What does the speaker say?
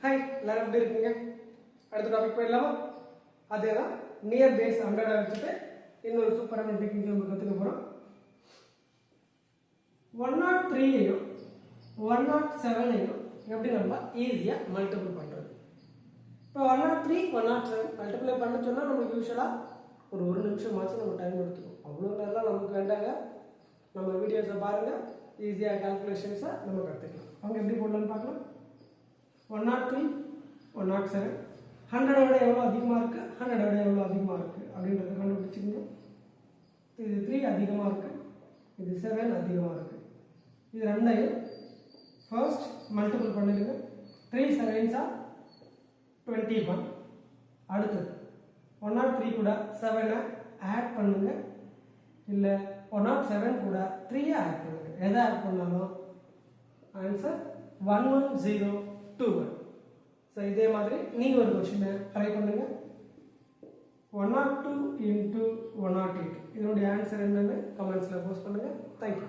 Hi, எல்லாரும் எப்படி இருக்கீங்க? அடுத்த டாபிக் போயிடலாமா? அதே தான், நியர் பேஸ் 100 வச்சுட்டு இன்னொரு சூப்பரான டெக்னிக் நம்ம கற்றுக்க போகிறோம். 103ஐயும் 107ஐயும் எப்படி நம்ம ஈஸியாக மல்டிபிள் பண்ணுறது. இப்போ 103 107 மல்டிப்ளை பண்ண சொன்னால் நமக்கு யூஸ்வலாக ஒரு நிமிஷமாச்சும் நம்ம டைம் எடுத்துக்கும். அவ்வளோ நேரம் நமக்கு வேண்டாங்க. நம்ம வீடியோஸை பாருங்கள், ஈஸியாக கால்குலேஷன்ஸை நம்ம கற்றுக்கலாம். அவங்க எப்படி போடலான்னு பார்க்கலாம். 103 107 100 விட எவ்வளோ அதிகமாக இருக்குது, 100 விட எவ்வளோ அதிகமாக இருக்குது அப்படின்றத கண்டுபிடிச்சிக்கணும். இது 3 அதிகமாக இருக்குது, இது 7 அதிகமாக இருக்குது. இது ரெண்டையும் ஃபர்ஸ்ட் மல்டிபிள் பண்ணிடுங்க. 3 7s are 21. அடுத்தது 103 கூட 7 ஆட் பண்ணுங்க, இல்லை 107 கூட 3 ஆட் பண்ணுங்க. எதை ஆட் பண்ணாலும் ஆன்சர் 11021. ஸோ இதே மாதிரி நீங்கள் ஒரு கொஸ்டினை ட்ரை பண்ணுங்க. 102 into 108 இதனுடைய ஆன்சர் என்னன்னு கமெண்ட்ஸில் போஸ்ட் பண்ணுங்கள். தேங்க்யூ.